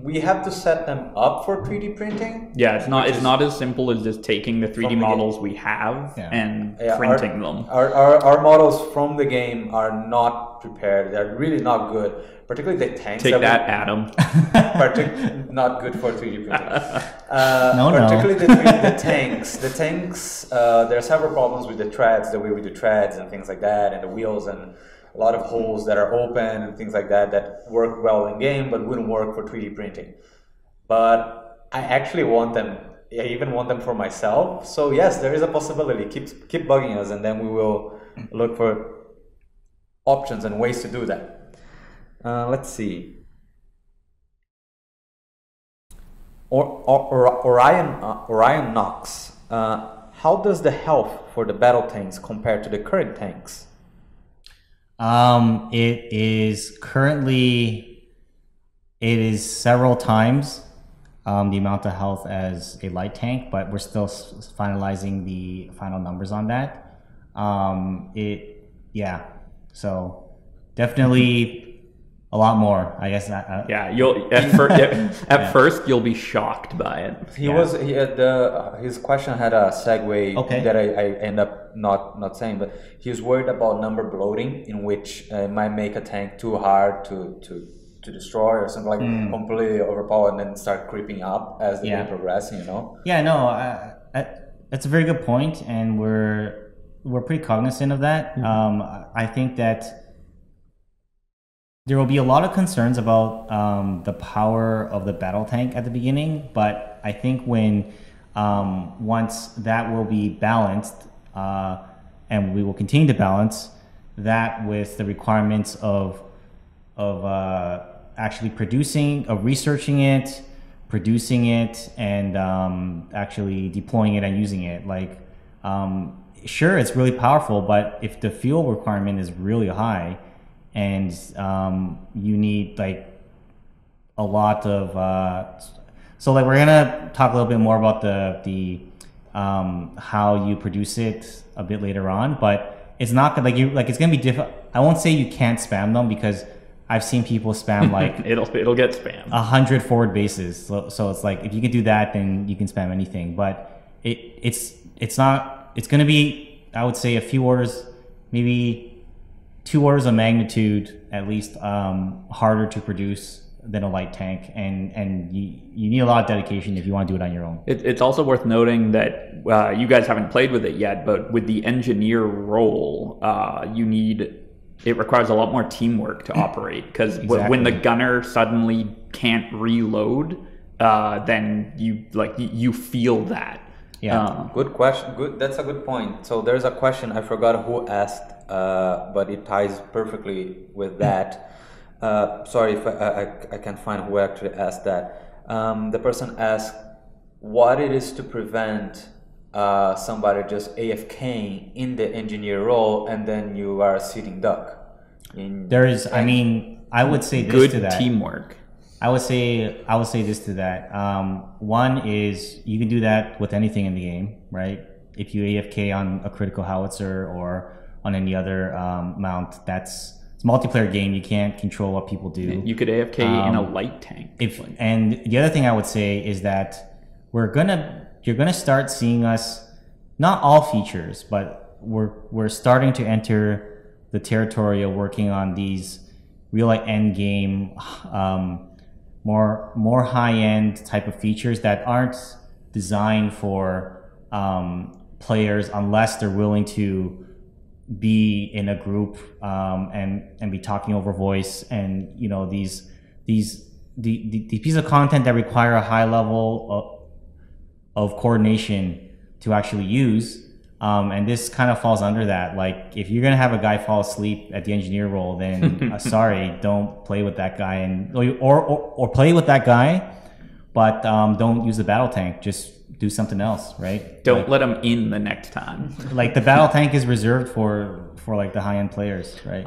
Speaker 1: We have to set them up for 3D printing.
Speaker 2: Yeah, it's not as simple as just taking the 3D models we have and printing them.
Speaker 1: Our models from the game are not prepared. They're really not good. Particularly the tanks.
Speaker 2: Take that, Adam.
Speaker 1: Not good for 3D printing. Particularly the tanks. The tanks, there are several problems with the treads, the way we do treads and things like that, and the wheels, and a lot of holes that are open and things like that work well in game but wouldn't work for 3D printing. But I actually want them. I even want them for myself. So yes, there is a possibility. Keep bugging us, and then we will look for options and ways to do that. Let's see. Orion Knox. How does the health for the battle tanks compare to the current tanks?
Speaker 3: It is several times the amount of health as a light tank, but we're still finalizing the final numbers on that. So definitely a lot more, I guess.
Speaker 2: You'll at first you'll be shocked by it.
Speaker 1: His question had a segue that I end up not saying, but he was worried about number bloating, in which it might make a tank too hard to destroy or something, like completely overpowered and then start creeping up as the game progresses.
Speaker 3: Yeah, no, that's a very good point, and we're pretty cognizant of that. I think that there will be a lot of concerns about the power of the battle tank at the beginning, but I think when once that will be balanced, and we will continue to balance that with the requirements of actually researching it, producing it, and actually deploying it and using it. Like, sure, it's really powerful, but if the fuel requirement is really high, and you need like a lot of so like we're gonna talk a little bit more about the how you produce it a bit later on, but it's not gonna it's gonna be difficult. I won't say you can't spam them, because I've seen people spam like
Speaker 2: it'll get spammed
Speaker 3: 100 forward bases. So it's like, if you can do that, then you can spam anything. But it's gonna be, I would say, a few orders, maybe 2 orders of magnitude at least, harder to produce than a light tank, and you need a lot of dedication if you want to do it on your own.
Speaker 2: It's also worth noting that you guys haven't played with it yet, but with the engineer role, it requires a lot more teamwork to operate, because when the gunner suddenly can't reload, then you feel that.
Speaker 1: Yeah. Good question. Good. That's a good point. So there's a question, I forgot who asked, but it ties perfectly with that. Sorry if I can't find who actually asked that. The person asked what it is to prevent somebody just AFKing in the engineer role, and then you are a sitting duck.
Speaker 3: I would say this
Speaker 2: good
Speaker 3: to that.
Speaker 2: Teamwork.
Speaker 3: I would say this to that. One is, you can do that with anything in the game, right? If you AFK on a critical howitzer or on any other mount, it's a multiplayer game. You can't control what people do.
Speaker 2: You could AFK in a light tank.
Speaker 3: And the other thing I would say is that you're gonna start seeing us, not all features, but we're starting to enter the territory of working on these real end game, more high end type of features that aren't designed for players unless they're willing to be in a group and be talking over voice, and these pieces of content that require a high level of coordination to actually use, and this kind of falls under that. Like, if you're gonna have a guy fall asleep at the engineer role, then sorry, don't play with that guy, or play with that guy, but don't use the battle tank. Just do something else, right?
Speaker 2: Don't let him in the next time.
Speaker 3: Like, the battle tank is reserved for like the high-end players, right?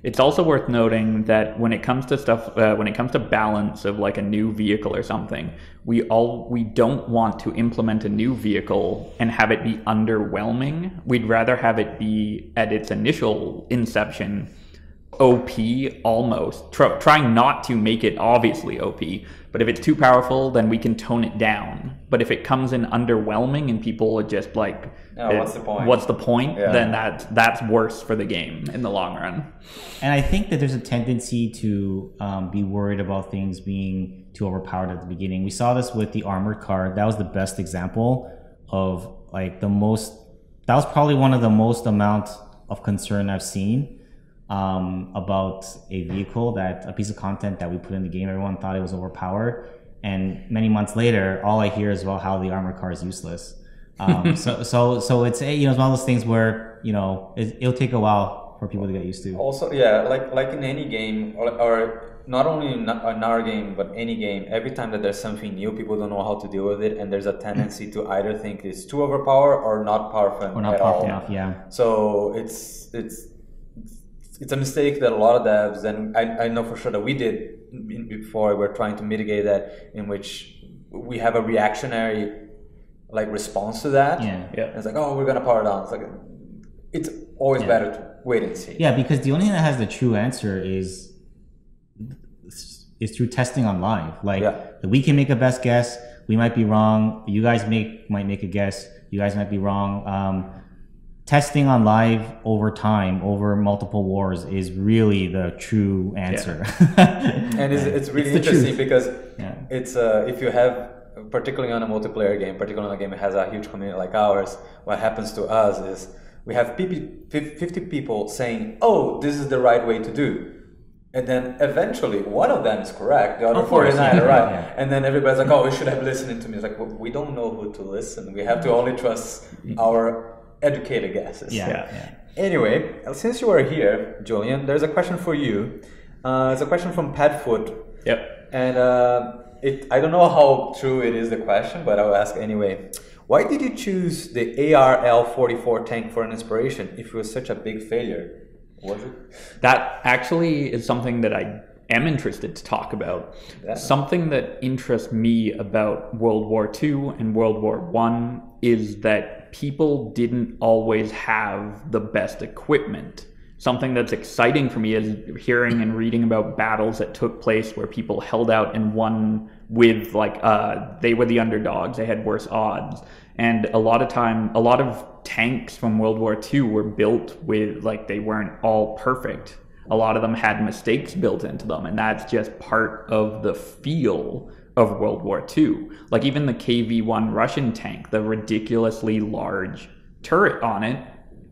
Speaker 2: It's also worth noting that when it comes to stuff, when it comes to balance of like a new vehicle or something, we don't want to implement a new vehicle and have it be underwhelming. We'd rather have it be, at its initial inception, OP almost. Trying not to make it obviously OP, but if it's too powerful, then we can tone it down. But if it comes in underwhelming and people are just like,
Speaker 1: what's the point?
Speaker 2: What's the point? Yeah. Then that's worse for the game in the long run.
Speaker 3: And I think that there's a tendency to be worried about things being too overpowered at the beginning. We saw this with the armored car. That was the best example of like that was probably one of the most amount of concern I've seen about a vehicle, a piece of content that we put in the game. Everyone thought it was overpowered, and many months later, all I hear is about how the armored car is useless. So it's it's one of those things where it'll take a while for people to get used to.
Speaker 1: Also, yeah, like in any game, or not only in our game, but any game, every time that there's something new, people don't know how to deal with it, and there's a tendency to either think it's too overpowered or not powerful at all.
Speaker 3: Enough, yeah.
Speaker 1: So it's a mistake that a lot of devs, and I know for sure that we did before, we're trying to mitigate that, in which we have a reactionary response to that.
Speaker 3: Yeah.
Speaker 1: And it's like, oh, we're gonna power down. It's always better to wait and see.
Speaker 3: Yeah, because the only thing that has the true answer is through testing on live. We can make a best guess. We might be wrong. You guys might make a guess. You guys might be wrong. Testing on live over time, over multiple wars, is really the true answer.
Speaker 1: Yeah. And it's really interesting because it's if you have, particularly on a multiplayer game, particularly on a game that has a huge community like ours, what happens to us is we have 50 people saying, oh, this is the right way to do. And then eventually one of them is correct, the other 49 are right. Yeah. And then everybody's like, oh, we should have listened to me. It's like, well, we don't know who to listen. We have to only trust our educated guesses.
Speaker 3: Yeah.
Speaker 1: Anyway, since you are here, Julian, there's a question for you. It's a question from Padfoot.
Speaker 2: Yep.
Speaker 1: And I don't know how true it is, the question, but I'll ask anyway. Why did you choose the ARL-44 tank for an inspiration if it was such a big failure? Was it?
Speaker 2: That actually is something that I am interested to talk about. Yeah. Something that interests me about World War II and World War I is that people didn't always have the best equipment. Something that's exciting for me is hearing and reading about battles that took place where people held out and won with they were the underdogs, they had worse odds. And a lot of tanks from World War II were built with, they weren't all perfect. A lot of them had mistakes built into them, and that's just part of the feel of World War II. Like even the KV-1 Russian tank, the ridiculously large turret on it,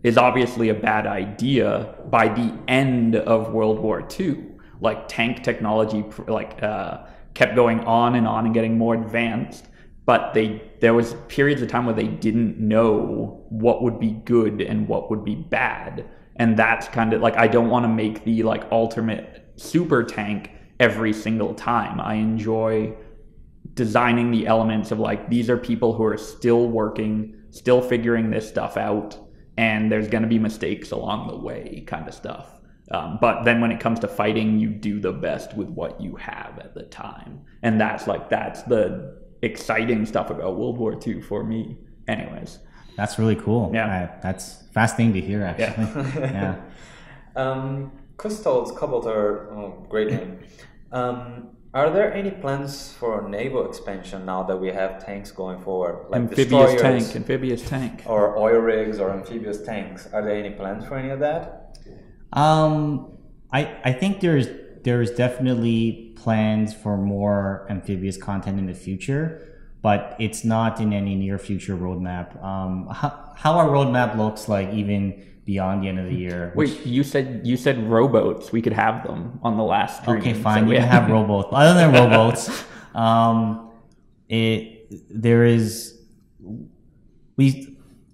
Speaker 2: is obviously a bad idea by the end of World War II. Like tank technology kept going on and getting more advanced, but there was periods of time where they didn't know what would be good and what would be bad. And that's kind of I don't want to make the ultimate super tank every single time. I enjoy designing the elements of these are people who are still working, still figuring this stuff out, and there's going to be mistakes along the way kind of stuff. But then when it comes to fighting, you do the best with what you have at the time. And that's the exciting stuff about World War II for me. Anyways.
Speaker 3: That's really cool.
Speaker 2: Yeah.
Speaker 3: That's fascinating to hear, actually. Yeah.
Speaker 1: Custodes Cobbleter, great name. Are there any plans for naval expansion now that we have tanks going forward? Like
Speaker 2: amphibious tank.
Speaker 1: Or oil rigs or amphibious tanks. Are there any plans for any of that?
Speaker 3: I think there's definitely plans for more amphibious content in the future, but it's not in any near future roadmap. How our roadmap looks like even beyond the end of the year.
Speaker 2: Wait, you said rowboats. We could have them on the last stream.
Speaker 3: Okay, fine. So we can have rowboats. Other than rowboats,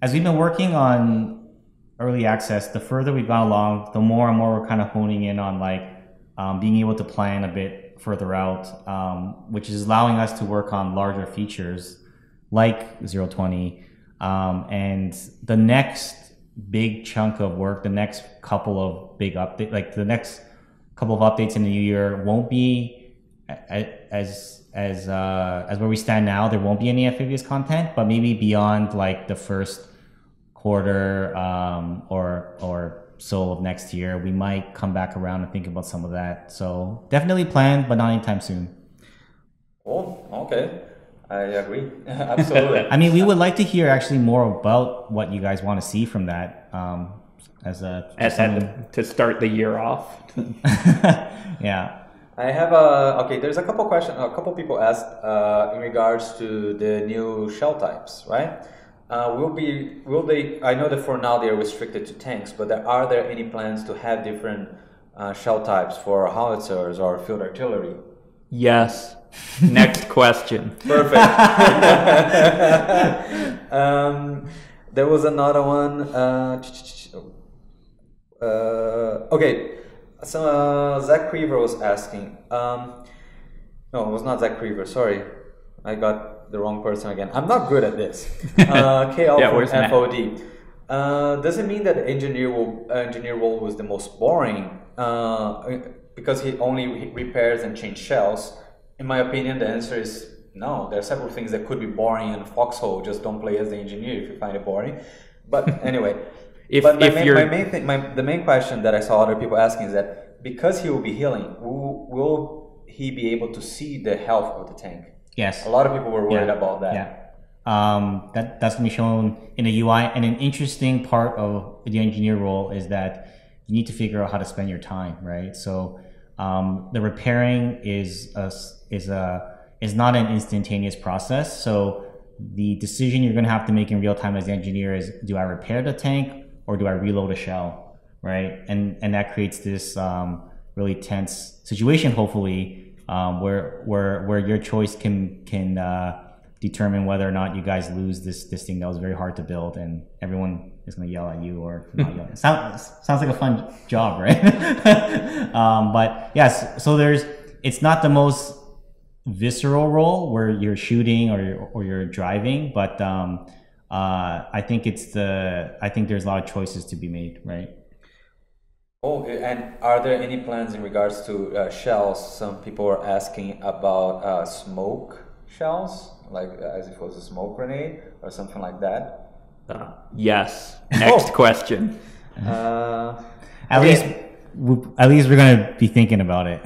Speaker 3: as we've been working on early access, the further we've gone along, the more and more we're kind of honing in on being able to plan a bit further out, which is allowing us to work on larger features like 020. And the next big chunk of work, the next couple of big updates, the next couple of updates in the new year won't be as where we stand now. There won't be any amphibious content, but maybe beyond the first quarter or so of next year, we might come back around and think about some of that. So definitely planned, but not anytime soon.
Speaker 1: Oh, okay. I agree. Absolutely.
Speaker 3: I mean, we would like to hear actually more about what you guys want to see from that
Speaker 2: to start the year off.
Speaker 3: Yeah.
Speaker 1: I have there's a couple questions. A couple people asked in regards to the new shell types, right? Will they? I know that for now they are restricted to tanks, but are there any plans to have different shell types for howitzers or field artillery?
Speaker 2: Yes. Next question.
Speaker 1: Perfect. There was another one. Okay. So Zach Creever was asking. No, it was not Zach Creever. Sorry, I got the wrong person again. I'm not good at this. KL from FOD. Does it mean that the engineer role was the most boring because he only repairs and changes shells? In my opinion, the answer is no. There are several things that could be boring in Foxhole. Just don't play as the engineer if you find it boring. But anyway, the main question that I saw other people asking is that because he will be healing, will he be able to see the health of the tank?
Speaker 3: Yes.
Speaker 1: A lot of people were worried about that.
Speaker 3: Yeah. That's going to be shown in the UI. And an interesting part of the engineer role is that you need to figure out how to spend your time, right? So the repairing is not an instantaneous process. So the decision you're going to have to make in real time as the engineer is, do I repair the tank or do I reload a shell, right? And that creates this really tense situation, hopefully, where your choice can determine whether or not you guys lose this thing that was very hard to build, and everyone is going to yell at you or not yell. Sounds like a fun job, right? But yes, so it's not the most visceral role where you're shooting or you're driving, but I think there's a lot of choices to be made, right?
Speaker 1: Oh, and are there any plans in regards to shells? Some people are asking about smoke shells, like as if it was a smoke grenade or something like that.
Speaker 2: Yes. Next question.
Speaker 3: At least we're gonna be thinking about it,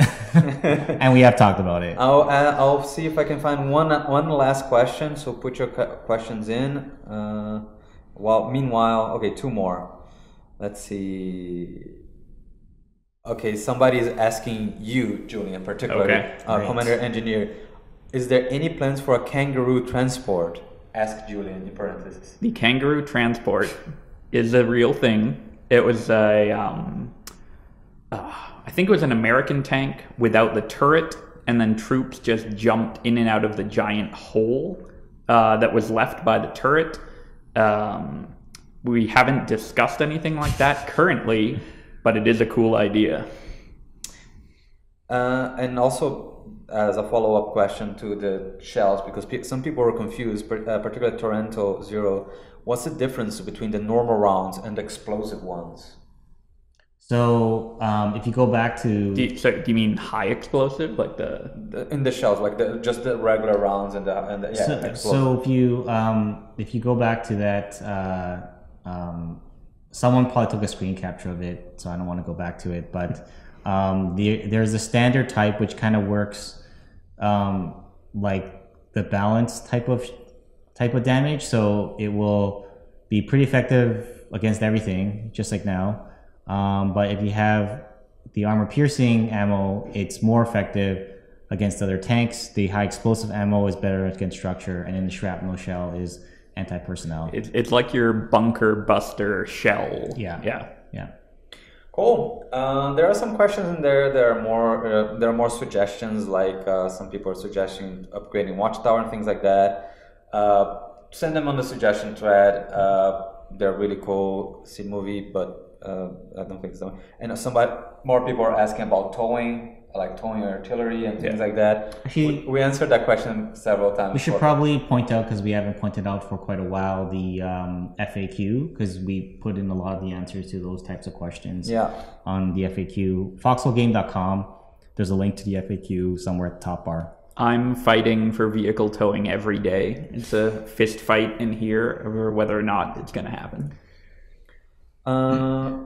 Speaker 3: and we have talked about it.
Speaker 1: I'll see if I can find one last question. So put your questions in. Meanwhile, okay, two more. Let's see. Okay, somebody is asking you, Julian, particularly, Commander Engineer. Is there any plans for a kangaroo transport? Ask Julian in parentheses.
Speaker 2: The kangaroo transport is a real thing. It was I think it was an American tank without the turret, and then troops just jumped in and out of the giant hole that was left by the turret. We haven't discussed anything like that currently, but it is a cool idea.
Speaker 1: And also, as a follow-up question to the shells, because some people were confused, particularly Toronto Zero, what's the difference between the normal rounds and the explosive ones? So
Speaker 3: if you go back to...
Speaker 2: Do you mean high explosive? Like
Speaker 1: in the shells, like just the regular rounds and the explosive.
Speaker 3: So if you go back to that, someone probably took a screen capture of it, so I don't want to go back to it, but there's a standard type which kind of works like the balance type of damage, so it will be pretty effective against everything, just like now. But if you have the armor piercing ammo, it's more effective against other tanks. The high explosive ammo is better against structure, and then the shrapnel shell is anti-personnel.
Speaker 2: It's like your bunker buster shell.
Speaker 3: Yeah.
Speaker 1: Cool. There are some questions in there. There are more suggestions, like some people are suggesting upgrading Watchtower and things like that. Send them on the suggestion thread. They're really cool. See movie, but I don't think so. And more people are asking about towing, like towing artillery and things like that. Actually, we answered that question several times.
Speaker 3: We should probably point out, because we haven't pointed out for quite a while, the FAQ, because we put in a lot of the answers to those types of questions on the FAQ. Foxholegame.com. There's a link to the FAQ somewhere at the top bar.
Speaker 2: I'm fighting for vehicle towing every day. It's a fist fight in here over whether or not it's going to happen.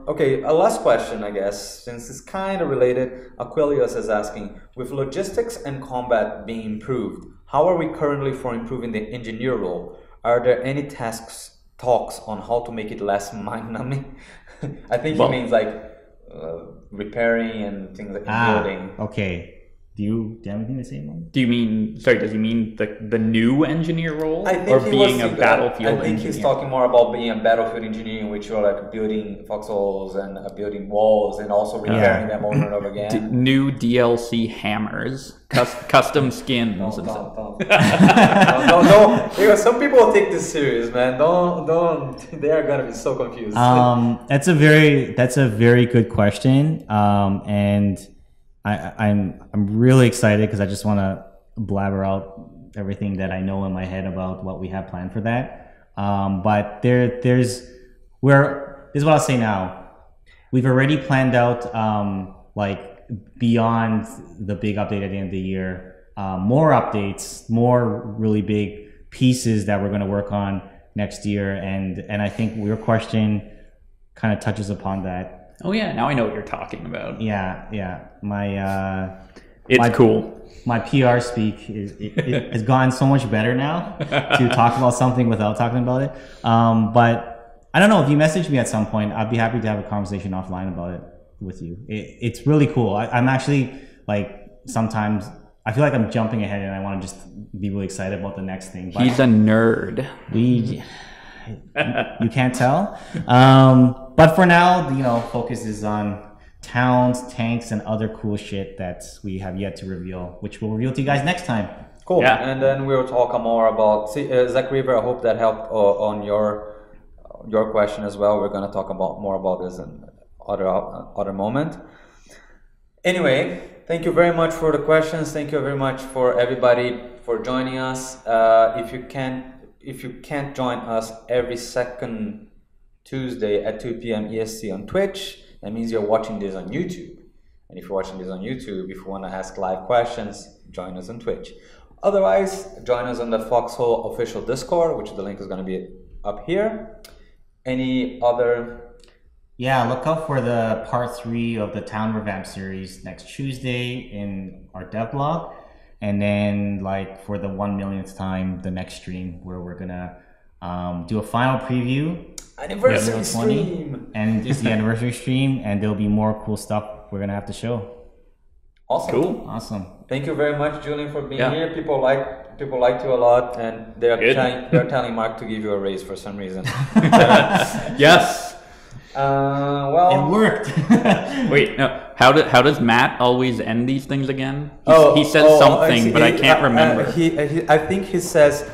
Speaker 1: Okay, a last question, I guess, since it's kind of related. Aquilius is asking, with logistics and combat being improved, how are we currently for improving the engineer role? Are there any talks on how to make it less mind-numbing? I think he means like repairing and things like building.
Speaker 3: Okay. Do you have anything to say about it?
Speaker 2: Does he mean the new engineer role? Or being a battlefield engineer?
Speaker 1: I think he's talking more about being a battlefield engineer, in which you're like building foxholes and building walls and also repairing them over and over again.
Speaker 2: New DLC hammers, custom skins.
Speaker 1: Don't. Some people will take this serious, man. Don't. They are gonna be so confused.
Speaker 3: That's a very good question. And I'm really excited because I just want to blabber out everything that I know in my head about what we have planned for that. But this is what I'll say now. We've already planned out like beyond the big update at the end of the year, more updates, more really big pieces that we're going to work on next year, and I think your question kind of touches upon that.
Speaker 2: Oh yeah, now I know what you're talking about.
Speaker 3: Yeah.
Speaker 2: It's cool.
Speaker 3: My PR speak has gone so much better now to talk about something without talking about it. But I don't know, if you message me at some point, I'd be happy to have a conversation offline about it with you. It's really cool. I'm actually like, sometimes I feel like I'm jumping ahead and I want to just be really excited about the next thing. But
Speaker 2: he's a nerd.
Speaker 3: You can't tell. But for now, focus is on towns, tanks, and other cool shit that we have yet to reveal, which we'll reveal to you guys next time
Speaker 1: Cool. Yeah. And then we'll talk more about Zach River. I hope that helped on your question as well. We're going to talk more about this in other moment. Anyway, thank you very much for the questions. Thank you very much for everybody for joining us. If you can't join us every second Tuesday at 2 p.m. EST on Twitch, that means you're watching this on YouTube. And if you're watching this on YouTube, if you want to ask live questions, join us on Twitch. Otherwise, join us on the Foxhole official Discord, which the link is going to be up here. Any other?
Speaker 3: Yeah, look out for the part 3 of the Town Revamp series next Tuesday in our dev blog. And then like for the 1 millionth time, the next stream where we're going to do a final preview.
Speaker 1: Anniversary stream.
Speaker 3: And it's the anniversary stream. And there'll be more cool stuff we're going to have to show.
Speaker 1: Awesome.
Speaker 2: Cool.
Speaker 3: Awesome.
Speaker 1: Thank you very much, Julian, for being here. People liked you a lot, and they're telling Mark to give you a raise for some reason.
Speaker 2: Yes.
Speaker 3: Well, it worked.
Speaker 2: Wait, no. How does Matt always end these things again? He says something, but I can't remember.
Speaker 1: I think he says.